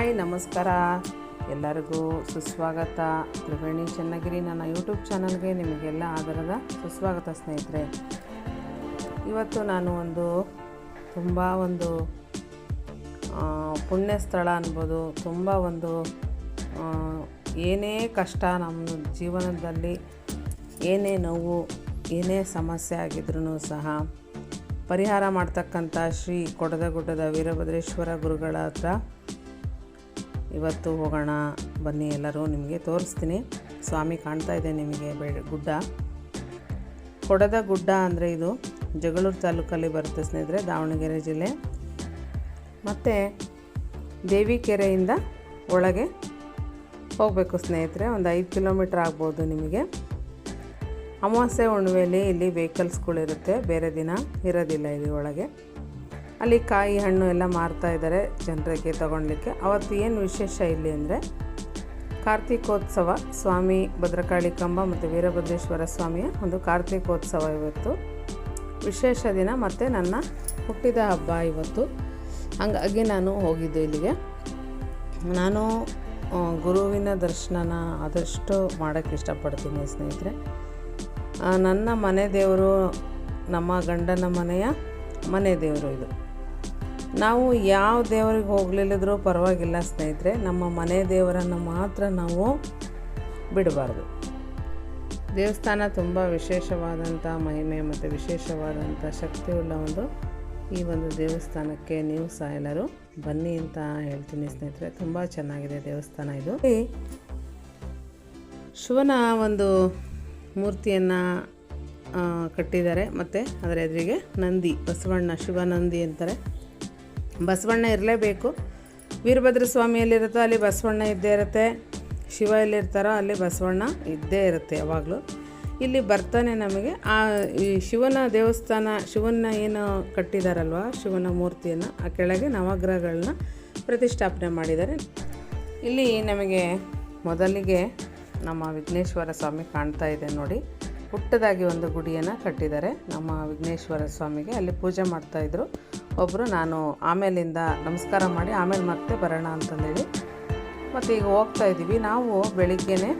Hi ನಮಸ್ಕಾರ, ಎಲ್ಲರಿಗೂ ಸುಸ್ವಾಗತ. ತ್ರಿವೇಣಿ ಚನ್ನಗಿರಿ ನನ್ನ ಯೂಟ್ಯೂಬ್ ಚಾನಲ್ಗೆ ನಿಮಗೆಲ್ಲ ಆದರದ ಸುಸ್ವಾಗತ ಸ್ನೇಹಿತರೆ. ಇವತ್ತು ನಾನು ತುಂಬ ಪುಣ್ಯ ಸ್ಥಳ ಅನ್ಬೋದು. ತುಂಬ ಏನೇ ಕಷ್ಟ ನಮ್ಮ ಜೀವನದಲ್ಲಿ, ಏನೇ ನೋವು, ಏನೇ ಸಮಸ್ಯೆ ಆಗಿದ್ರೂ ಸಹ ಪರಿಹಾರ ಮಾಡ್ತಕ್ಕಂಥ ಶ್ರೀ ಕೊಡದಗುಡ್ಡದ ವೀರಭದ್ರೇಶ್ವರ ಗುರುಗಳ ಹತ್ರ ಇವತ್ತು ಹೋಗೋಣ ಬನ್ನಿ. ಎಲ್ಲರೂ ನಿಮಗೆ ತೋರಿಸ್ತೀನಿ. ಸ್ವಾಮಿ ಕಾಣ್ತಾ ಇದೆ ನಿಮಗೆ ಗುಡ್ಡ. ಕೊಡದ ಗುಡ್ಡ ಅಂದರೆ ಇದು ಜಗಳೂರು ತಾಲೂಕಲ್ಲಿ ಬರುತ್ತೆ ಸ್ನೇಹಿತರೆ, ದಾವಣಗೆರೆ ಜಿಲ್ಲೆ. ಮತ್ತು ದೇವಿಕೆರೆಯಿಂದ ಒಳಗೆ ಹೋಗಬೇಕು ಸ್ನೇಹಿತರೆ. ಒಂದು 5 ಕಿಲೋಮೀಟ್ರ್ ಆಗ್ಬೋದು ನಿಮಗೆ. ಅಮಾವಾಸ್ಯೆ ಹುಣ್ಣಿಮೆಯಲ್ಲಿ ಇಲ್ಲಿ ವೆಹಿಕಲ್ಸ್ಗಳಿರುತ್ತೆ, ಬೇರೆ ದಿನ ಇರೋದಿಲ್ಲ ಇಲ್ಲಿ ಒಳಗೆ. ಅಲ್ಲಿ ಕಾಯಿ ಹಣ್ಣು ಎಲ್ಲ ಮಾರ್ತಾ ಇದ್ದಾರೆ ಜನರಿಗೆ ತಗೊಳ್ಲಿಕ್ಕೆ. ಅವತ್ತು ಏನು ವಿಶೇಷ ಇಲ್ಲಿ ಅಂದರೆ ಕಾರ್ತಿಕೋತ್ಸವ, ಸ್ವಾಮಿ ಭದ್ರಕಾಳಿ ಕಂಬ ಮತ್ತು ವೀರಭದ್ರೇಶ್ವರ ಸ್ವಾಮಿಯ ಒಂದು ಕಾರ್ತಿಕೋತ್ಸವ ಇವತ್ತು ವಿಶೇಷ ದಿನ. ಮತ್ತು ನನ್ನ ಹುಟ್ಟಿದ ಹಬ್ಬ ಇವತ್ತು. ಹಾಗಾಗಿ ನಾನು ಹೋಗಿದ್ದು ಇಲ್ಲಿಗೆ. ನಾನು ಗುರುವಿನ ದರ್ಶನ ಆದಷ್ಟು ಮಾಡೋಕ್ಕೆ ಇಷ್ಟಪಡ್ತೀನಿ ಸ್ನೇಹಿತರೆ. ನನ್ನ ಮನೆ ದೇವರು, ನಮ್ಮ ಗಂಡನ ಮನೆ ದೇವರು ಇದು. ನಾವು ಯಾವ ದೇವರಿಗೆ ಹೋಗಲಿಲ್ಲದ್ರೂ ಪರವಾಗಿಲ್ಲ ಸ್ನೇಹಿತರೆ, ನಮ್ಮ ಮನೆ ದೇವರನ್ನು ಮಾತ್ರ ನಾವು ಬಿಡಬಾರ್ದು. ದೇವಸ್ಥಾನ ತುಂಬ ವಿಶೇಷವಾದಂಥ ಮಹಿಮೆ ಮತ್ತು ವಿಶೇಷವಾದಂಥ ಶಕ್ತಿಯುಳ್ಳ ಈ ದೇವಸ್ಥಾನಕ್ಕೆ ನೀವು ಸಹ ಎಲ್ಲರೂ ಬನ್ನಿ ಅಂತ ಹೇಳ್ತೀನಿ ಸ್ನೇಹಿತರೆ. ತುಂಬ ಚೆನ್ನಾಗಿದೆ ದೇವಸ್ಥಾನ ಇದು. ಶಿವನ ಮೂರ್ತಿಯನ್ನು ಕಟ್ಟಿದ್ದಾರೆ. ಮತ್ತು ಅದರ ಎದುರಿಗೆ ನಂದಿ, ಬಸವಣ್ಣ, ಶಿವನಂದಿ ಅಂತಾರೆ. ಬಸವಣ್ಣ ಇರಲೇಬೇಕು. ವೀರಭದ್ರ ಸ್ವಾಮಿ ಎಲ್ಲಿರುತ್ತೋ ಅಲ್ಲಿ ಬಸವಣ್ಣ ಇದ್ದೇ ಇರುತ್ತೆ. ಶಿವ ಎಲ್ಲಿರ್ತಾರೋ ಅಲ್ಲಿ ಬಸವಣ್ಣ ಇದ್ದೇ ಇರುತ್ತೆ ಯಾವಾಗಲೂ. ಇಲ್ಲಿ ಬರ್ತಾನೆ ನಮಗೆ ಈ ಶಿವನ ದೇವಸ್ಥಾನ, ಶಿವನ ಏನು ಕಟ್ಟಿದಾರಲ್ವ, ಶಿವನ ಮೂರ್ತಿಯನ್ನು, ಆ ಕೆಳಗೆ ನವಗ್ರಹಗಳನ್ನ ಪ್ರತಿಷ್ಠಾಪನೆ ಮಾಡಿದ್ದಾರೆ. ಇಲ್ಲಿ ನಮಗೆ ಮೊದಲಿಗೆ ನಮ್ಮ ವಿಘ್ನೇಶ್ವರ ಸ್ವಾಮಿ ಕಾಣ್ತಾ ಇದೆ ನೋಡಿ. ಪುಟ್ಟದಾಗಿ ಒಂದು ಗುಡಿಯನ್ನು ಕಟ್ಟಿದ್ದಾರೆ ನಮ್ಮ ವಿಘ್ನೇಶ್ವರ ಸ್ವಾಮಿಗೆ. ಅಲ್ಲಿ ಪೂಜೆ ಮಾಡ್ತಾಯಿದ್ರು ಒಬ್ಬರು. ನಾನು ಆಮೇಲಿಂದ ನಮಸ್ಕಾರ ಮಾಡಿ ಆಮೇಲೆ ಮತ್ತೆ ಬರೋಣ ಅಂತಂದೇಳಿ ಮತ್ತು ಈಗ ಹೋಗ್ತಾ ಇದ್ದೀವಿ. ನಾವು ಬೆಳಿಗ್ಗೆನೇ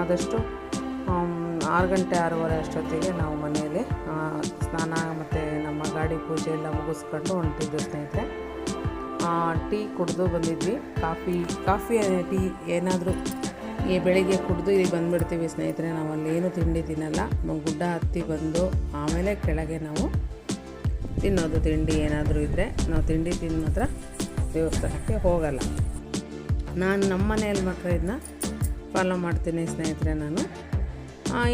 ಆದಷ್ಟು 6 ಗಂಟೆ 6:30 ಅಷ್ಟೊತ್ತಿಗೆ ನಾವು ಮನೆಯಲ್ಲಿ ಸ್ನಾನ ಮತ್ತು ನಮ್ಮ ಗಾಡಿ ಪೂಜೆ ಎಲ್ಲ ಮುಗಿಸ್ಕೊಂಡು ಹೊಂಟಿದ್ದು ಸ್ನೇಹಿತರೆ. ಟೀ ಕುಡಿದು ಬಂದಿದ್ವಿ. ಕಾಫಿ ಟೀ ಏನಾದರೂ ಈ ಬೆಳಿಗ್ಗೆ ಕುಡಿದು ಇಲ್ಲಿ ಬಂದುಬಿಡ್ತೀವಿ ಸ್ನೇಹಿತರೆ. ನಾವು ಅಲ್ಲಿ ಏನು ತಿಂಡಿ ತಿನ್ನಲ್ಲ. ಗುಡ್ಡ ಹತ್ತಿ ಬಂದು ಆಮೇಲೆ ಕೆಳಗೆ ನಾವು ತಿನ್ನೋದು. ತಿಂಡಿ ಏನಾದರೂ ಇದ್ದರೆ ನಾವು ತಿಂಡಿ ತಿಂದು ಮಾತ್ರ ದೇವಸ್ಥಾನಕ್ಕೆ ಹೋಗಲ್ಲ. ನಾನು ನಮ್ಮ ಮನೆಯಲ್ಲಿ ಮಾತ್ರ ಇದನ್ನ ಫಾಲೋ ಮಾಡ್ತೀನಿ ಸ್ನೇಹಿತರೆ. ನಾನು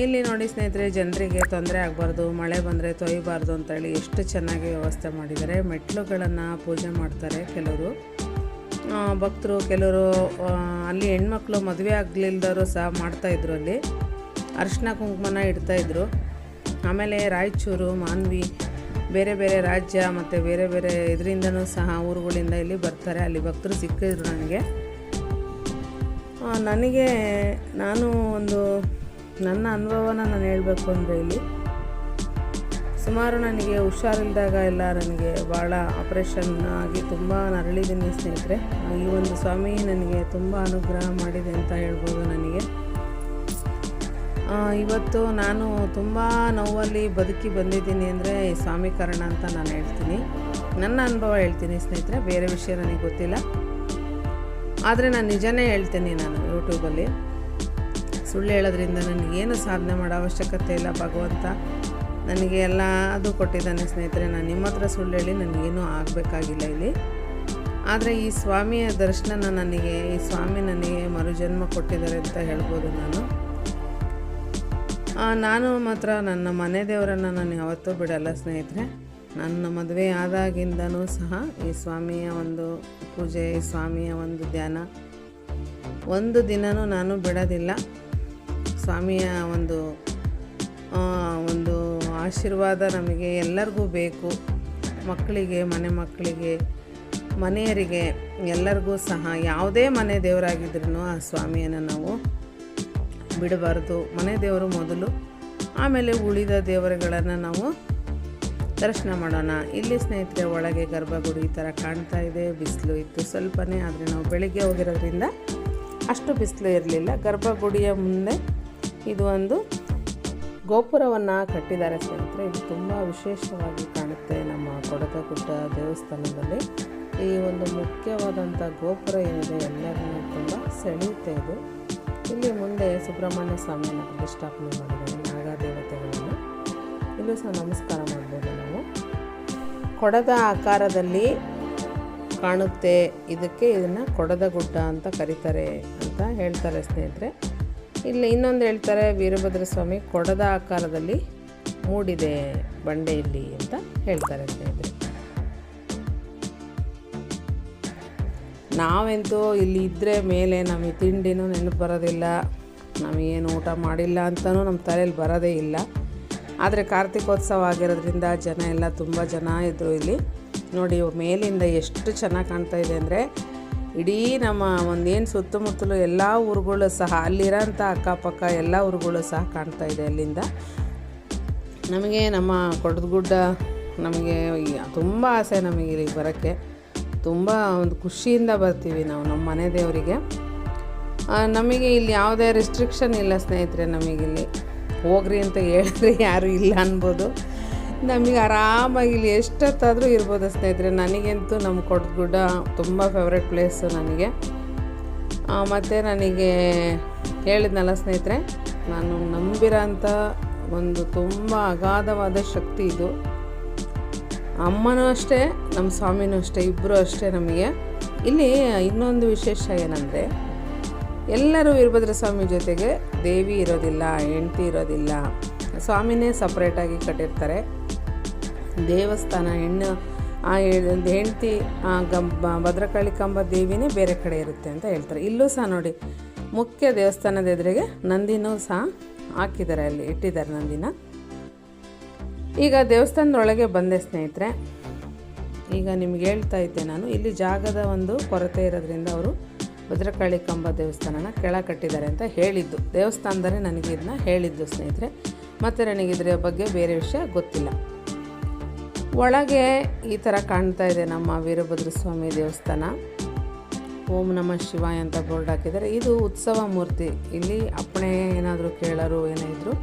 ಇಲ್ಲಿ ನೋಡಿ ಸ್ನೇಹಿತರೆ, ಜನರಿಗೆ ತೊಂದರೆ ಆಗಬಾರ್ದು, ಮಳೆ ಬಂದರೆ ತೊಯ್ಯಬಾರ್ದು ಅಂತೇಳಿ ಎಷ್ಟು ಚೆನ್ನಾಗಿ ವ್ಯವಸ್ಥೆ ಮಾಡಿದ್ದಾರೆ. ಮೆಟ್ಲುಗಳನ್ನು ಪೂಜೆ ಮಾಡ್ತಾರೆ ಕೆಲವರು ಭಕ್ತರು. ಕೆಲವರು ಅಲ್ಲಿ ಹೆಣ್ಮಕ್ಳು ಮದುವೆ ಆಗಲಿಲ್ದವರು ಸಹ ಮಾಡ್ತಾಯಿದ್ರು. ಅಲ್ಲಿ ಅರಿಶಿನ ಕುಂಕುಮನ ಇಡ್ತಾಯಿದ್ರು. ಆಮೇಲೆ ರಾಯಚೂರು, ಮಾನ್ವಿ, ಬೇರೆ ಬೇರೆ ರಾಜ್ಯ ಮತ್ತು ಬೇರೆ ಬೇರೆ ಇದರಿಂದನೂ ಸಹ ಊರುಗಳಿಂದ ಇಲ್ಲಿ ಬರ್ತಾರೆ. ಅಲ್ಲಿ ಭಕ್ತರು ಸಿಕ್ಕಿದ್ರು ನಾನು ನನ್ನ ಅನುಭವನ ನಾನು ಹೇಳಬೇಕು ಅಂದರೆ, ಇಲ್ಲಿ ಸುಮಾರು ನನಗೆ ಹುಷಾರಿಲ್ದಾಗ ಎಲ್ಲ ನನಗೆ ಭಾಳ ಆಪ್ರೇಷನ್ ಆಗಿ ತುಂಬ ನರಳಿದ್ದೀನಿ ಸ್ನೇಹಿತರೆ. ಈ ಸ್ವಾಮಿ ನನಗೆ ತುಂಬ ಅನುಗ್ರಹ ಮಾಡಿದೆ ಅಂತ ಹೇಳ್ಬೋದು. ನನಗೆ ಇವತ್ತು ನಾನು ತುಂಬ ನೋವಲ್ಲಿ ಬದುಕಿ ಬಂದಿದ್ದೀನಿ ಅಂದರೆ ಈ ಸ್ವಾಮಿ ಕಾರಣ ಅಂತ ನಾನು ಹೇಳ್ತೀನಿ. ನನ್ನ ಅನುಭವ ಹೇಳ್ತೀನಿ ಸ್ನೇಹಿತರೆ, ಬೇರೆ ವಿಷಯ ನನಗೆ ಗೊತ್ತಿಲ್ಲ. ಆದರೆ ನಾನು ನಿಜನೇ ಹೇಳ್ತೀನಿ. ನಾನು ಯೂಟ್ಯೂಬಲ್ಲಿ ಸುಳ್ಳು ಹೇಳೋದ್ರಿಂದ ನನಗೇನು ಸಾಧನೆ ಮಾಡೋ ಅವಶ್ಯಕತೆ ಇಲ್ಲ. ಭಗವಂತ ನನಗೆ ಎಲ್ಲ ಅದು ಕೊಟ್ಟಿದ್ದಾನೆ ಸ್ನೇಹಿತರೆ. ನಾನು ನಿಮ್ಮ ಹತ್ರ ಸುಳ್ಳು ಹೇಳಿ ನನಗೇನೂ ಆಗಬೇಕಾಗಿಲ್ಲ ಇಲ್ಲಿ. ಆದರೆ ಈ ಸ್ವಾಮಿಯ ದರ್ಶನ ಈ ಸ್ವಾಮಿ ನನಗೆ ಮರುಜನ್ಮ ಕೊಟ್ಟಿದ್ದಾರೆ ಅಂತ ಹೇಳ್ಬೋದು. ನಾನು ಮಾತ್ರ ನನ್ನ ಮನೆ ದೇವರನ್ನು ನಾನು ಯಾವತ್ತೂ ಬಿಡಲ್ಲ ಸ್ನೇಹಿತರೆ. ನನ್ನ ಮದುವೆ ಆದಾಗಿಂದನೂ ಸಹ ಈ ಸ್ವಾಮಿಯ ಪೂಜೆ, ಈ ಸ್ವಾಮಿಯ ಧ್ಯಾನ ಒಂದು ದಿನವೂ ನಾನು ಬಿಡೋದಿಲ್ಲ. ಸ್ವಾಮಿಯ ಒಂದು ಆಶೀರ್ವಾದ ನಮಗೆ ಎಲ್ಲರಿಗೂ ಬೇಕು. ಮಕ್ಕಳಿಗೆ, ಮಕ್ಕಳಿಗೆ, ಮನೆಯವರಿಗೆ ಎಲ್ಲರಿಗೂ ಸಹ ಯಾವುದೇ ಮನೆ ದೇವರಾಗಿದ್ರೂ ಆ ಸ್ವಾಮಿಯನ್ನು ನಾವು ಬಿಡಬಾರ್ದು. ಮನೆ ದೇವರು ಮೊದಲು, ಆಮೇಲೆ ಉಳಿದ ದೇವರುಗಳನ್ನು ನಾವು ದರ್ಶನ ಮಾಡೋಣ. ಇಲ್ಲಿ ಸ್ನೇಹಿತರೆ ಒಳಗೆ ಗರ್ಭಗುಡಿ ಈ ಥರ ಕಾಣ್ತಾ ಇದೆ. ಬಿಸಿಲು ಇತ್ತು ಸ್ವಲ್ಪನೇ, ಆದರೆ ನಾವು ಬೆಳಿಗ್ಗೆ ಹೋಗಿರೋದ್ರಿಂದ ಅಷ್ಟು ಬಿಸಿಲು ಇರಲಿಲ್ಲ. ಗರ್ಭಗುಡಿಯ ಮುಂದೆ ಇದು ಒಂದು ಗೋಪುರವನ್ನು ಕಟ್ಟಿದ್ದಾರೆ ಸ್ನೇಹಿತರೆ. ಇದು ತುಂಬ ವಿಶೇಷವಾಗಿ ಕಾಣುತ್ತೆ ನಮ್ಮ ಕೊಡದಗುಡ್ಡ ದೇವಸ್ಥಾನದಲ್ಲಿ. ಈ ಒಂದು ಮುಖ್ಯವಾದಂಥ ಗೋಪುರ ಏನಿದೆ ಎಲ್ಲರನ್ನೂ ತುಂಬ ಸೆಳೆಯುತ್ತೆ ಇದು. ಇಲ್ಲಿ ಮುಂದೆ ಸುಬ್ರಹ್ಮಣ್ಯ ಸ್ವಾಮಿಯನ್ನು ಪ್ರತಿಷ್ಠಾಪನೆ ಮಾಡಿದ್ದಾರೆ, ನಾಗದೇವತೆಗಳನ್ನು. ಇಲ್ಲೂ ಸಹ ನಮಸ್ಕಾರ ಮಾಡ್ಬೋದು ನಾವು. ಕೊಡದ ಆಕಾರದಲ್ಲಿ ಕಾಣುತ್ತೆ, ಇದನ್ನು ಕೊಡದ ಗುಡ್ಡ ಅಂತ ಕರೀತಾರೆ ಅಂತ ಹೇಳ್ತಾರೆ ಸ್ನೇಹಿತರೆ. ಇಲ್ಲಿ ಇನ್ನೊಂದು ಹೇಳ್ತಾರೆ, ವೀರಭದ್ರ ಸ್ವಾಮಿ ಕೊಡದ ಆಕಾರದಲ್ಲಿ ಮೂಡಿದೆ ಬಂಡೆಯಲ್ಲಿ ಅಂತ ಹೇಳ್ತಾರೆ ಸ್ನೇಹಿತರೆ. ನಾವಂತೂ ಇಲ್ಲಿ ಇದ್ದರೆ ಮೇಲೆ ನಮಗೆ ತಿಂಡಿನೂ ನೆನಪು ಬರೋದಿಲ್ಲ, ನಮಗೇನು ಊಟ ಮಾಡಿಲ್ಲ ಅಂತಲೂ ನಮ್ಮ ತಲೆಯಲ್ಲಿ ಬರೋದೇ ಇಲ್ಲ. ಆದರೆ ಕಾರ್ತಿಕೋತ್ಸವ ಆಗಿರೋದ್ರಿಂದ ಜನ ಎಲ್ಲ ತುಂಬ ಜನ ಇದ್ದರು ಇಲ್ಲಿ. ನೋಡಿ ಮೇಲಿಂದ ಎಷ್ಟು ಚೆನ್ನಾಗಿ ಕಾಣ್ತಾ ಇದೆ ಅಂದರೆ, ಇಡೀ ನಮ್ಮ ಒಂದೇನು ಸುತ್ತಮುತ್ತಲು ಎಲ್ಲ ಊರುಗಳು ಸಹ, ಅಲ್ಲಿರೋಂಥ ಅಕ್ಕಪಕ್ಕ ಎಲ್ಲ ಊರುಗಳು ಸಹ ಕಾಣ್ತಾ ಇದೆ ಅಲ್ಲಿಂದ. ನಮಗೆ ನಮ್ಮ ಕೊಡದಗುಡ್ಡ ನಮಗೆ ತುಂಬ ಆಸೆ, ನಮಗೆ ಇಲ್ಲಿಗೆ ಬರೋಕ್ಕೆ ತುಂಬ ಒಂದು ಖುಷಿಯಿಂದ ಬರ್ತೀವಿ ನಾವು ನಮ್ಮ ಮನೆ ದೇವರಿಗೆ. ನಮಗೆ ಇಲ್ಲಿ ಯಾವುದೇ ರಿಸ್ಟ್ರಿಕ್ಷನ್ ಇಲ್ಲ ಸ್ನೇಹಿತರೆ. ನಮಗಿಲ್ಲಿ ಹೋಗ್ರಿ ಅಂತ ಹೇಳಿದ್ರೆ ಯಾರೂ ಇಲ್ಲ ಅನ್ಬೋದು. ನಮಗೆ ಆರಾಮಾಗಿ ಇಲ್ಲಿ ಎಷ್ಟೊತ್ತಾದರೂ ಇರ್ಬೋದು ಸ್ನೇಹಿತರೆ. ನನಗಂತೂ ನಮ್ಮ ಕೊಡದಗುಡ್ಡ ತುಂಬ ಫೇವ್ರೆಟ್ ಪ್ಲೇಸು ನನಗೆ. ಮತ್ತು ನನಗೆ ಹೇಳಿದ್ನಲ್ಲ ಸ್ನೇಹಿತರೆ, ನಾನು ನಂಬಿರೋ ಅಂಥ ಒಂದು ತುಂಬ ಅಗಾಧವಾದ ಶಕ್ತಿ ಇದು. ಅಮ್ಮನೂ ಅಷ್ಟೇ, ನಮ್ಮ ಸ್ವಾಮಿನೂ ಅಷ್ಟೇ, ಇಬ್ಬರು ಅಷ್ಟೇ ನಮಗೆ. ಇಲ್ಲಿ ಇನ್ನೊಂದು ವಿಶೇಷ ಏನಂದರೆ, ಎಲ್ಲರೂ ವೀರಭದ್ರ ಸ್ವಾಮಿ ಜೊತೆಗೆ ದೇವಿ ಇರೋದಿಲ್ಲ, ಹೆಂಡತಿ ಇರೋದಿಲ್ಲ. ಸ್ವಾಮಿನೇ ಸಪ್ರೇಟಾಗಿ ಕಟ್ಟಿರ್ತಾರೆ. ದೇವಸ್ಥಾನ ಹೆಂಡತಿ ಭದ್ರಕಾಳಿ ಕಂಬ ದೇವಿನೇ ಬೇರೆ ಕಡೆ ಇರುತ್ತೆ ಅಂತ ಹೇಳ್ತಾರೆ. ಇಲ್ಲೂ ಸಹ ನೋಡಿ, ಮುಖ್ಯ ದೇವಸ್ಥಾನದ ಎದುರಿಗೆ ನಂದಿನೂ ಸಹ ಹಾಕಿದ್ದಾರೆ, ಅಲ್ಲಿ ಇಟ್ಟಿದ್ದಾರೆ ನಂದಿನ. ಈಗ ದೇವಸ್ಥಾನದೊಳಗೆ ಬಂದೆ ಸ್ನೇಹಿತರೆ. ಈಗ ನಿಮ್ಗೆ ಹೇಳ್ತಾ ಇದ್ದೆ ನಾನು, ಇಲ್ಲಿ ಜಾಗದ ಒಂದು ಕೊರತೆ ಇರೋದ್ರಿಂದ ಅವರು ಭದ್ರಕಾಳಿ ಕಂಬ ದೇವಸ್ಥಾನನ ಕೆಳ ಕಟ್ಟಿದ್ದಾರೆ ಅಂತ ಹೇಳಿದ್ದು. ದೇವಸ್ಥಾನದಲ್ಲೇ ನನಗೆ ಇದನ್ನ ಹೇಳಿದ್ದು ಸ್ನೇಹಿತರೆ. ಮತ್ತು ನನಗಿದ್ರ ಬಗ್ಗೆ ಬೇರೆ ವಿಷಯ ಗೊತ್ತಿಲ್ಲ. ಒಳಗೆ ಈ ಥರ ಕಾಣ್ತಾ ಇದೆ ನಮ್ಮ ವೀರಭದ್ರ ಸ್ವಾಮಿ ದೇವಸ್ಥಾನ. ಓಂ ನಮಃ ಶಿವಾಯ ಅಂತ ಬೋರ್ಡ್ ಹಾಕಿದ್ದಾರೆ. ಇದು ಉತ್ಸವ ಮೂರ್ತಿ. ಇಲ್ಲಿ ಅಪ್ಪಣೆ ಏನಾದರೂ ಕೇಳೋರು ಏನಾದರೂ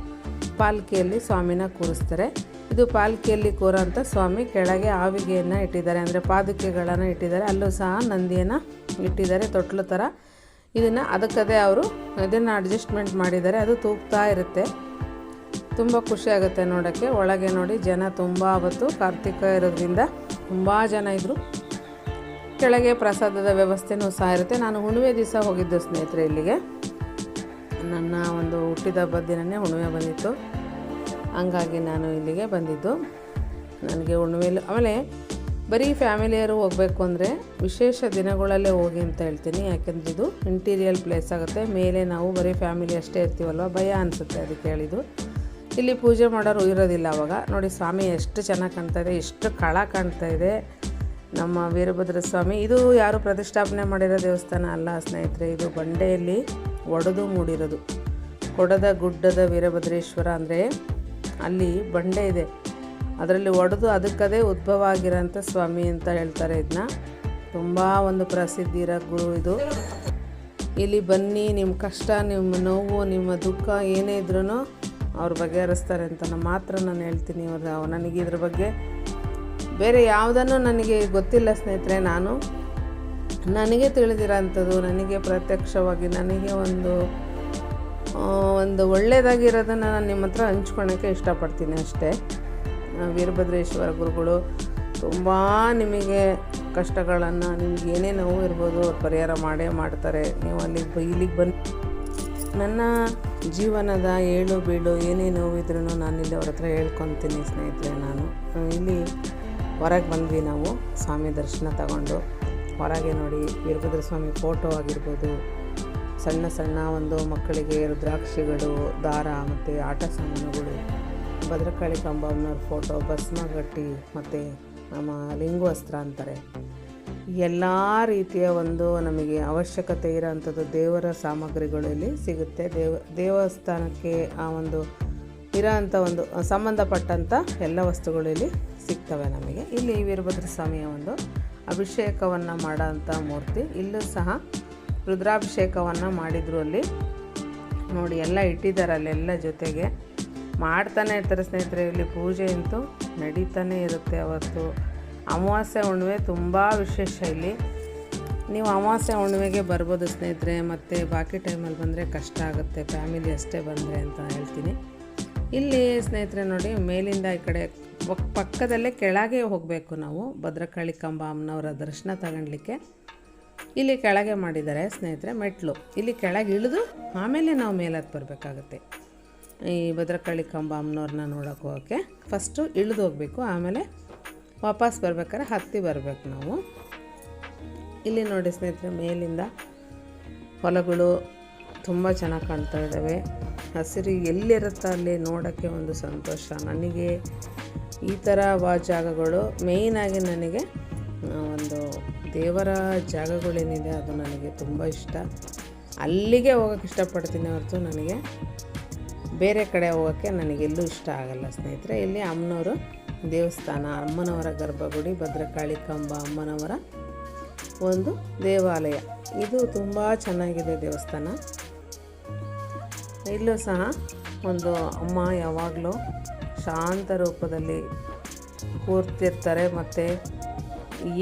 ಪಾಲ್ಕಿಯಲ್ಲಿ ಸ್ವಾಮಿನ ಕೂರಿಸ್ತಾರೆ. ಇದು ಪಾಲ್ಕಿಯಲ್ಲಿ ಕೂರೋಂಥ ಸ್ವಾಮಿ. ಕೆಳಗೆ ಆವಿಗೆಯನ್ನು ಇಟ್ಟಿದ್ದಾರೆ, ಅಂದರೆ ಪಾದುಕೆಗಳನ್ನು ಇಟ್ಟಿದ್ದಾರೆ. ಅಲ್ಲೂ ಸಹ ನಂದಿಯನ್ನು ಇಟ್ಟಿದ್ದಾರೆ, ತೊಟ್ಲು ಥರ. ಇದನ್ನು ಅದಕ್ಕದೇ ಅವರು ಇದನ್ನು ಅಡ್ಜಸ್ಟ್ಮೆಂಟ್ ಮಾಡಿದ್ದಾರೆ. ಅದು ತೂಗ್ತಾ ಇರುತ್ತೆ. ತುಂಬ ಖುಷಿ ಆಗುತ್ತೆ ನೋಡೋಕ್ಕೆ. ಒಳಗೆ ನೋಡಿ ಜನ ತುಂಬ, ಅವತ್ತು ಕಾರ್ತಿಕ ಇರೋದ್ರಿಂದ ತುಂಬ ಜನ ಇದ್ದರು. ಕೆಳಗೆ ಪ್ರಸಾದದ ವ್ಯವಸ್ಥೆನೂ ಸಹ ಇರುತ್ತೆ. ನಾನು ಹುಣ್ಣಿಮೆ ದಿವಸ ಹೋಗಿದ್ದು ಸ್ನೇಹಿತರೆ ಇಲ್ಲಿಗೆ. ನನ್ನ ಒಂದು ಹುಟ್ಟಿದ ಹಬ್ಬದ ದಿನವೇ ಹುಣ್ಣಿಮೆ ಬಂದಿತ್ತು, ಹಂಗಾಗಿ ನಾನು ಇಲ್ಲಿಗೆ ಬಂದಿದ್ದು. ನನಗೆ ಹುಣ್ಣಿಮೆಯಲ್ಲಿ ಆಮೇಲೆ ಬರೀ ಫ್ಯಾಮಿಲಿಯರು ಹೋಗಬೇಕು ಅಂದರೆ ವಿಶೇಷ ದಿನಗಳಲ್ಲೇ ಹೋಗಿ ಅಂತ ಹೇಳ್ತೀನಿ. ಯಾಕೆಂದರೆ ಇದು ಇಂಟೀರಿಯಲ್ ಪ್ಲೇಸ್ ಆಗುತ್ತೆ. ಮೇಲೆ ನಾವು ಬರೀ ಫ್ಯಾಮಿಲಿ ಅಷ್ಟೇ ಇರ್ತೀವಲ್ವ, ಭಯ ಅನಿಸುತ್ತೆ, ಅದಕ್ಕೆ ಹೇಳಿದ್ದು. ಇಲ್ಲಿ ಪೂಜೆ ಮಾಡೋರು ಇರೋದಿಲ್ಲ ಅವಾಗ. ನೋಡಿ ಸ್ವಾಮಿ ಎಷ್ಟು ಚೆನ್ನಾಗಿ ಕಾಣ್ತಾ ಇದೆ, ಎಷ್ಟು ಕಳ ಕಾಣ್ತಾ ಇದೆ ನಮ್ಮ ವೀರಭದ್ರ ಸ್ವಾಮಿ. ಇದು ಯಾರು ಪ್ರತಿಷ್ಠಾಪನೆ ಮಾಡಿರೋ ದೇವಸ್ಥಾನ ಅಲ್ಲ ಸ್ನೇಹಿತರೆ. ಇದು ಬಂಡೆಯಲ್ಲಿ ಒಡೆದು ಮೂಡಿರೋದು. ಕೊಡದ ಗುಡ್ಡದ ವೀರಭದ್ರೇಶ್ವರ ಅಂದರೆ ಅಲ್ಲಿ ಬಂಡೆ ಇದೆ, ಅದರಲ್ಲಿ ಒಡೆದು ಅದಕ್ಕದೇ ಉದ್ಭವ ಆಗಿರೋಂಥ ಸ್ವಾಮಿ ಅಂತ ಹೇಳ್ತಾರೆ ಇದನ್ನ. ತುಂಬ ಒಂದು ಪ್ರಸಿದ್ಧಿ ಇರೋ ಗುರು ಇದು. ಇಲ್ಲಿ ಬನ್ನಿ, ನಿಮ್ಮ ಕಷ್ಟ, ನಿಮ್ಮ ನೋವು, ನಿಮ್ಮ ದುಃಖ ಏನೇ ಇದ್ರೂ ಅವ್ರ ಬಗೆಹರಿಸ್ತಾರೆ ಅಂತ ಮಾತ್ರ ನಾನು ಹೇಳ್ತೀನಿ. ನನಗೆ ಇದ್ರ ಬಗ್ಗೆ ಬೇರೆ ಯಾವುದನ್ನು ನನಗೆ ಗೊತ್ತಿಲ್ಲ ಸ್ನೇಹಿತರೆ. ನನಗೆ ತಿಳಿದಿರೋ ಅಂಥದ್ದು, ನನಗೆ ಪ್ರತ್ಯಕ್ಷವಾಗಿ ನನಗೆ ಒಂದು ಒಳ್ಳೆಯದಾಗಿರೋದನ್ನು ನಾನು ನಿಮ್ಮ ಹತ್ರ ಹಂಚ್ಕೊಳೋಕ್ಕೆ ಇಷ್ಟಪಡ್ತೀನಿ ಅಷ್ಟೇ. ವೀರಭದ್ರೇಶ್ವರ ಗುರುಗಳು ತುಂಬ ನಿಮಗೆ ಕಷ್ಟಗಳನ್ನು, ನಿಮ್ಗೆ ಏನೇ ನೋವು ಇರ್ಬೋದು ಅವ್ರು ಪರಿಹಾರ ಮಾಡೇ ಮಾಡ್ತಾರೆ. ನೀವು ಇಲ್ಲಿಗೆ ಬಂದು ನನ್ನ ಜೀವನದ ಏಳು ಬೀಳು ಏನೇ ನೋವಿದ್ರೂ ನಾನು ಇಲ್ಲಿ ಅವ್ರ ಹತ್ರ ಹೇಳ್ಕೊತೀನಿ ಸ್ನೇಹಿತರೆ. ನಾನು ಇಲ್ಲಿ ಹೊರಗೆ ಬಂದ್ವಿ ನಾವು ಸ್ವಾಮಿ ದರ್ಶನ ತಗೊಂಡು. ಹೊರಗೆ ನೋಡಿ ವೀರಭದ್ರ ಸ್ವಾಮಿ ಫೋಟೋ ಆಗಿರ್ಬೋದು, ಸಣ್ಣ ಸಣ್ಣ ಒಂದು ಮಕ್ಕಳಿಗೆ ರುದ್ರಾಕ್ಷಿಗಳು, ದಾರ ಮತ್ತು ಆಟ ಸಾಮಾನುಗಳು, ಭದ್ರಕಾಳಿ ಕಂಬಮ್ಮನವ್ರ ಫೋಟೋ, ಭಸ್ಮಗಟ್ಟಿ ಮತ್ತು ನಮ್ಮ ಲಿಂಗೋಸ್ತ್ರ ಅಂತಾರೆ. ಎಲ್ಲ ರೀತಿಯ ಒಂದು ನಮಗೆ ಅವಶ್ಯಕತೆ ಇರೋವಂಥದ್ದು ದೇವರ ಸಾಮಗ್ರಿಗಳು ಇಲ್ಲಿ ಸಿಗುತ್ತೆ. ದೇವಸ್ಥಾನಕ್ಕೆ ಆ ಒಂದು ಇರೋ ಅಂಥ ಒಂದು ಸಂಬಂಧಪಟ್ಟಂಥ ಎಲ್ಲ ವಸ್ತುಗಳು ಇಲ್ಲಿ ಸಿಗ್ತವೆ ನಮಗೆ. ಇಲ್ಲಿ ವೀರಭದ್ರ ಸ್ವಾಮಿಯ ಒಂದು ಅಭಿಷೇಕವನ್ನು ಮಾಡೋ ಅಂಥ ಮೂರ್ತಿ. ಇಲ್ಲೂ ಸಹ ರುದ್ರಾಭಿಷೇಕವನ್ನು ಮಾಡಿದ್ರು. ಅಲ್ಲಿ ನೋಡಿ ಎಲ್ಲ ಇಟ್ಟಿದ್ದಾರೆ ಅಲ್ಲೆಲ್ಲ ಜೊತೆಗೆ ಮಾಡ್ತಾನೆ ಇರ್ತಾರೆ ಸ್ನೇಹಿತರೆ. ಇಲ್ಲಿ ಪೂಜೆ ಅಂತೂ ನಡೀತಾನೆ ಇರುತ್ತೆ. ಅವತ್ತು ಅಮಾವಾಸ್ಯೆ ಹುಣ್ಣಿಮೆ ತುಂಬ ವಿಶೇಷ. ಇಲ್ಲಿ ನೀವು ಅಮಾವಾಸ್ಯೆ ಹುಣ್ಣಿಮೆಗೆ ಬರ್ಬೋದು ಸ್ನೇಹಿತರೆ, ಮತ್ತು ಬಾಕಿ ಟೈಮಲ್ಲಿ ಬಂದರೆ ಕಷ್ಟ ಆಗುತ್ತೆ, ಫ್ಯಾಮಿಲಿ ಅಷ್ಟೇ ಬಂದರೆ ಅಂತ ಹೇಳ್ತೀನಿ. ಇಲ್ಲಿ ಸ್ನೇಹಿತರೆ ನೋಡಿ, ಮೇಲಿಂದ ಈ ಕಡೆ ಪಕ್ಕದಲ್ಲೇ ಕೆಳಗೆ ಹೋಗಬೇಕು ನಾವು ಭದ್ರಕಾಳಿ ಕಂಬ ಅಮ್ಮನವರ ದರ್ಶನ ತಗೊಳ್ಲಿಕ್ಕೆ. ಇಲ್ಲಿ ಕೆಳಗೆ ಮಾಡಿದ್ದಾರೆ ಸ್ನೇಹಿತರೆ ಮೆಟ್ಲು. ಇಲ್ಲಿ ಕೆಳಗೆ ಇಳಿದು ಆಮೇಲೆ ನಾವು ಮೇಲಕ್ಕೆ ಬರಬೇಕಾಗುತ್ತೆ. ಈ ಭದ್ರಕಾಳಿ ಕಂಬ ಅಮ್ಮನವ್ರನ್ನ ನೋಡೋಕೆ ಹೋಗೋಕ್ಕೆ ಫಸ್ಟು ಇಳಿದು ಹೋಗಬೇಕು, ಆಮೇಲೆ ವಾಪಸ್ ಬರ್ಬೇಕಾದ್ರೆ ಹತ್ತಿ ಬರಬೇಕು ನಾವು. ಇಲ್ಲಿ ನೋಡಿ ಸ್ನೇಹಿತರೆ, ಮೇಲಿಂದ ಹೊಲಗಳು ತುಂಬ ಚೆನ್ನಾಗಿ ಕಾಣ್ತಾ ಇದ್ದಾವೆ. ಹಸಿರು ಎಲ್ಲಿರುತ್ತೋ ಅಲ್ಲಿ ನೋಡೋಕ್ಕೆ ಒಂದು ಸಂತೋಷ. ನನಗೆ ಈ ಥರ ಜಾಗಗಳು ಮೇಯ್ನಾಗಿ ನನಗೆ ಒಂದು ದೇವರ ಜಾಗಗಳೇನಿದೆ ಅದು ನನಗೆ ತುಂಬ ಇಷ್ಟ. ಅಲ್ಲಿಗೆ ಹೋಗೋಕ್ಕೆ ಇಷ್ಟಪಡ್ತೀನಿ ಹೊರತು ನನಗೆ ಬೇರೆ ಕಡೆ ಹೋಗೋಕ್ಕೆ ನನಗೆಲ್ಲೂ ಇಷ್ಟ ಆಗಲ್ಲ ಸ್ನೇಹಿತರೆ. ಇಲ್ಲಿ ಅಮ್ಮನವರು ದೇವಸ್ಥಾನ, ಅಮ್ಮನವರ ಗರ್ಭಗುಡಿ, ಭದ್ರಕಾಳಿ ಕಂಬ ಅಮ್ಮನವರ ಒಂದು ದೇವಾಲಯ. ಇದು ತುಂಬ ಚೆನ್ನಾಗಿದೆ ದೇವಸ್ಥಾನ. ಇಲ್ಲೂ ಸಹ ಒಂದು ಅಮ್ಮ ಯಾವಾಗಲೂ ಶಾಂತ ರೂಪದಲ್ಲಿ ಕೂರ್ತಿರ್ತಾರೆ. ಮತ್ತು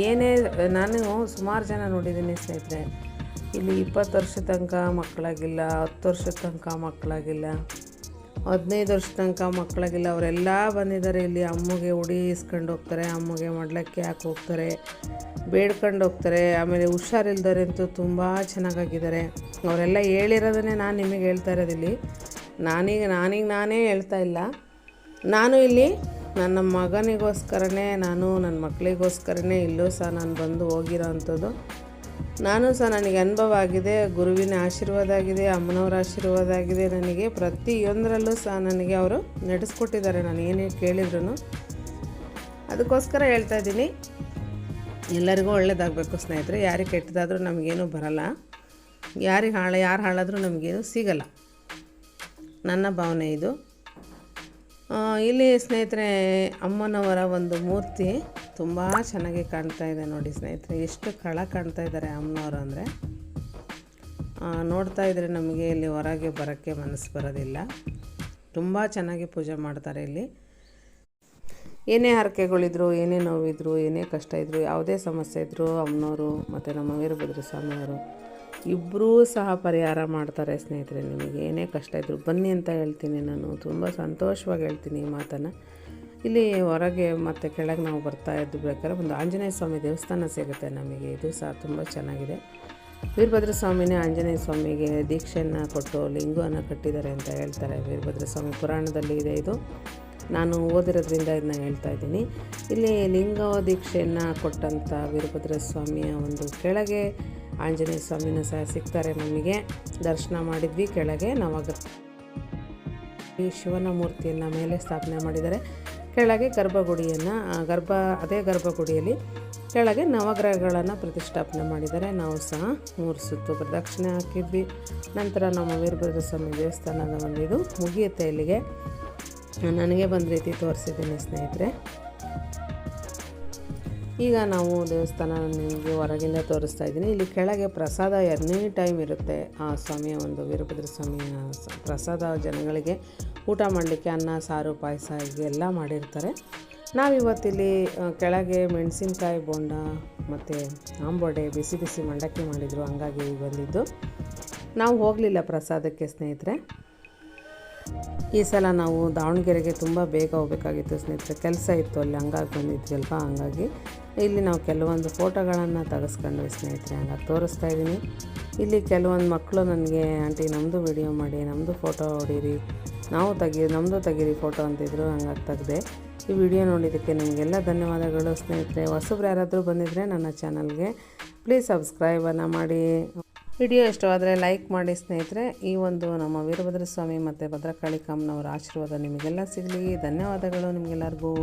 ಏನೇ ನಾನು ಸುಮಾರು ಜನ ನೋಡಿದ್ದೀನಿ ಸ್ನೇಹಿತರೆ, ಇಲ್ಲಿ 20 ವರ್ಷದ ತನಕ ಮಕ್ಕಳಾಗಿಲ್ಲ, 10 ವರ್ಷದ ತನಕ ಮಕ್ಕಳಾಗಿಲ್ಲ, 15 ವರ್ಷದ ತನಕ ಮಕ್ಕಳಾಗಿಲ್ಲ, ಅವರೆಲ್ಲ ಬಂದಿದ್ದಾರೆ. ಇಲ್ಲಿ ಅಮ್ಮಗೆ ಉಡಿ ಇಸ್ಕೊಂಡು ಹೋಗ್ತಾರೆ, ಅಮ್ಮಗೆ ಮಡ್ಲಕ್ಕೆ ಹಾಕಿ ಹೋಗ್ತಾರೆ, ಬೇಡ್ಕೊಂಡು ಹೋಗ್ತಾರೆ. ಆಮೇಲೆ ಹುಷಾರಿಲ್ದರೆ ಅಂತೂ ತುಂಬ ಚೆನ್ನಾಗಾಗಿದ್ದಾರೆ. ಅವರೆಲ್ಲ ಹೇಳಿರೋದನ್ನೇ ನಾನು ನಿಮಗೆ ಹೇಳ್ತಾ ಇರೋದಿಲ್ಲಿ. ನಾನೇ ಹೇಳ್ತಾ ಇಲ್ಲ. ನಾನು ಇಲ್ಲಿ ನನ್ನ ಮಗನಿಗೋಸ್ಕರನೇ, ನನ್ನ ಮಕ್ಕಳಿಗೋಸ್ಕರನೇ ಇಲ್ಲೂ ಸಹ ನಾನು ಬಂದು ಹೋಗಿರೋ ಅಂಥದ್ದು. ನಾನು ಸಹ ನನಗೆ ಅನುಭವ ಆಗಿದೆ, ಗುರುವಿನ ಆಶೀರ್ವಾದ ಆಗಿದೆ, ಅಮ್ಮನವರ ಆಶೀರ್ವಾದ ಆಗಿದೆ. ನನಗೆ ಪ್ರತಿಯೊಂದರಲ್ಲೂ ಸಹ ನನಗೆ ಅವರು ನಡೆಸ್ಕೊಟ್ಟಿದ್ದಾರೆ. ನಾನು ಏನೇ ಕೇಳಿದ್ರು ಅದಕ್ಕೋಸ್ಕರ ಹೇಳ್ತಾ ಇದ್ದೀನಿ. ಎಲ್ಲರಿಗೂ ಒಳ್ಳೇದಾಗಬೇಕು ಸ್ನೇಹಿತರೆ. ಯಾರಿಗೆ ಕೆಟ್ಟದಾದರೂ ನಮಗೇನು ಬರಲ್ಲ, ಯಾರು ಹಾಳಾದರೂ ನಮಗೇನು ಸಿಗಲ್ಲ. ನನ್ನ ಭಾವನೆ ಇದು. ಇಲ್ಲಿ ಸ್ನೇಹಿತರೆ ಅಮ್ಮನವರ ಒಂದು ಮೂರ್ತಿ ತುಂಬ ಚೆನ್ನಾಗಿ ಕಾಣ್ತಾ ಇದೆ ನೋಡಿ ಸ್ನೇಹಿತರೆ. ಎಷ್ಟು ಕಳ ಕಾಣ್ತಾ ಇದ್ದಾರೆ ಅಮ್ಮನವರು ಅಂದರೆ ನೋಡ್ತಾ ಇದ್ದರೆ ನಮಗೆ ಇಲ್ಲಿ ಹೊರಗೆ ಬರೋಕ್ಕೆ ಮನಸ್ಸು ಬರೋದಿಲ್ಲ. ತುಂಬ ಚೆನ್ನಾಗಿ ಪೂಜೆ ಮಾಡ್ತಾರೆ. ಇಲ್ಲಿ ಏನೇ ಹರಕೆಗಳಿದ್ರು, ಏನೇ ನೋವಿದ್ರು, ಏನೇ ಕಷ್ಟ ಇದ್ದರು, ಯಾವುದೇ ಸಮಸ್ಯೆ ಇದ್ದರೂ ಅಮ್ಮನವರು ಮತ್ತು ನಮ್ಮ ವೀರಭದ್ರ ಸ್ವಾಮಿಯವರು ಇಬ್ಬರೂ ಸಹ ಪರಿಹಾರ ಮಾಡ್ತಾರೆ ಸ್ನೇಹಿತರೆ. ನಿಮಗೆ ಏನೇ ಕಷ್ಟ ಇದ್ದರೂ ಬನ್ನಿ ಅಂತ ಹೇಳ್ತೀನಿ. ನಾನು ತುಂಬ ಸಂತೋಷವಾಗಿ ಹೇಳ್ತೀನಿ ಈ ಮಾತನ್ನು. ಇಲ್ಲಿ ಹೊರಗೆ ಮತ್ತು ಕೆಳಗೆ ನಾವು ಬರ್ತಾ ಬೇಕಾದ್ರೆ ಒಂದು ಆಂಜನೇಯ ಸ್ವಾಮಿ ದೇವಸ್ಥಾನ ಸಿಗುತ್ತೆ ನಮಗೆ. ಇದು ಸಹ ತುಂಬ ಚೆನ್ನಾಗಿದೆ. ವೀರಭದ್ರ ಸ್ವಾಮಿನೇ ಆಂಜನೇಯ ಸ್ವಾಮಿಗೆ ದೀಕ್ಷೆಯನ್ನು ಕೊಟ್ಟು ಲಿಂಗವನ್ನು ಕಟ್ಟಿದ್ದಾರೆ ಅಂತ ಹೇಳ್ತಾರೆ. ವೀರಭದ್ರ ಸ್ವಾಮಿ ಪುರಾಣದಲ್ಲಿ ಇದೆ ಇದು. ನಾನು ಓದಿರೋದ್ರಿಂದ ಇದನ್ನ ಹೇಳ್ತಾ ಇದ್ದೀನಿ. ಇಲ್ಲಿ ಲಿಂಗ ದೀಕ್ಷೆಯನ್ನು ಕೊಟ್ಟಂಥ ವೀರಭದ್ರ ಸ್ವಾಮಿಯ ಒಂದು ಕೆಳಗೆ ಆಂಜನೇಯ ಸ್ವಾಮಿನೂ ಸಹ ಸಿಗ್ತಾರೆ. ನಮಗೆ ದರ್ಶನ ಮಾಡಿದ್ವಿ. ಕೆಳಗೆ ಈ ಶಿವನ ಮೂರ್ತಿಯನ್ನು ಮೇಲೆ ಸ್ಥಾಪನೆ ಮಾಡಿದ್ದಾರೆ. ಕೆಳಗೆ ಗರ್ಭಗುಡಿಯನ್ನು ಅದೇ ಗರ್ಭಗುಡಿಯಲ್ಲಿ ಕೆಳಗೆ ನವಗ್ರಹಗಳನ್ನು ಪ್ರತಿಷ್ಠಾಪನೆ ಮಾಡಿದ್ದಾರೆ. ನಾವು ಸಹ 3 ಸುತ್ತು ಪ್ರದಕ್ಷಿಣೆ ಹಾಕಿದ್ವಿ. ನಂತರ ನಮ್ಮ ವೀರಭದ್ರ ಸ್ವಾಮಿ ದೇವಸ್ಥಾನದ ಒಂದು ಇದು ಮುಗಿಯುತ್ತೆ. ಇಲ್ಲಿಗೆ ನನಗೆ ಬಂದ ರೀತಿ ತೋರಿಸಿದ್ದೀನಿ ಸ್ನೇಹಿತರೆ. ಈಗ ನಾವು ದೇವಸ್ಥಾನ ನಿಮಗೆ ಹೊರಗಿಂದ ತೋರಿಸ್ತಾ ಇದ್ದೀನಿ. ಇಲ್ಲಿ ಕೆಳಗೆ ಪ್ರಸಾದ ಎನಿ ಟೈಮ್ ಇರುತ್ತೆ. ಆ ಸ್ವಾಮಿಯ ಒಂದು ವೀರಭದ್ರ ಸ್ವಾಮಿಯ ಪ್ರಸಾದ ಜನಗಳಿಗೆ ಊಟ ಮಾಡಲಿಕ್ಕೆ ಅನ್ನ, ಸಾರು, ಪಾಯಸ ಎಲ್ಲ ಮಾಡಿರ್ತಾರೆ. ನಾವಿವತ್ತಿಲ್ಲಿ ಕೆಳಗೆ ಮೆಣಸಿನ್ಕಾಯಿ ಬೋಂಡ ಮತ್ತು ಆಂಬೊಡೆ ಬಿಸಿ ಬಿಸಿ ಮಂಡಕ್ಕಿ ಮಾಡಿದರು. ಹಂಗಾಗಿ ಬಂದಿದ್ದು ನಾವು ಹೋಗಲಿಲ್ಲ ಪ್ರಸಾದಕ್ಕೆ ಸ್ನೇಹಿತರೆ. ಈ ಸಲ ನಾವು ದಾವಣಗೆರೆಗೆ ತುಂಬ ಬೇಗ ಹೋಗಬೇಕಾಗಿತ್ತು ಸ್ನೇಹಿತರೆ. ಕೆಲಸ ಇತ್ತು ಅಲ್ಲಿ, ಹಂಗಾಗಿ ಬಂದಿದ್ವಿ ಅಲ್ವಾ. ಹಂಗಾಗಿ ಇಲ್ಲಿ ನಾವು ಕೆಲವೊಂದು ಫೋಟೋಗಳನ್ನು ತೆಗೆಸ್ಕೊಂಡ್ವಿ ಸ್ನೇಹಿತರೆ. ಹಂಗಾಗಿ ತೋರಿಸ್ತಾ ಇದ್ದೀನಿ. ಇಲ್ಲಿ ಕೆಲವೊಂದು ಮಕ್ಕಳು ನನಗೆ ಆಂಟಿ ನಮ್ಮದು ವಿಡಿಯೋ ಮಾಡಿ, ನಮ್ಮದು ಫೋಟೋ ಹೊಡೀರಿ, ನಮ್ಮದು ತೆಗೀರಿ ಫೋಟೋ ಅಂತಿದ್ರು. ಹಂಗಾಗಿ ತೆಗೆದೆ. ಈ ವಿಡಿಯೋ ನೋಡಿದ್ದಕ್ಕೆ ನಿಮಗೆಲ್ಲ ಧನ್ಯವಾದಗಳು ಸ್ನೇಹಿತರೆ. ಹೊಸಬ್ರು ಯಾರಾದರೂ ಬಂದಿದ್ದರೆ ನನ್ನ ಚಾನಲ್ಗೆ ಪ್ಲೀಸ್ ಸಬ್ಸ್ಕ್ರೈಬನ್ನು ಮಾಡಿ. ವಿಡಿಯೋ ಇಷ್ಟವಾದರೆ ಲೈಕ್ ಮಾಡಿ ಸ್ನೇಹಿತರೆ. ಈ ಒಂದು ನಮ್ಮ ವೀರಭದ್ರ ಸ್ವಾಮಿ ಮತ್ತು ಭದ್ರಕಾಳಿ ಕಾಮನವರ ಆಶೀರ್ವಾದ ನಿಮಗೆಲ್ಲ ಸಿಗಲಿ. ಧನ್ಯವಾದಗಳು ನಿಮಗೆಲ್ಲರಿಗೂ.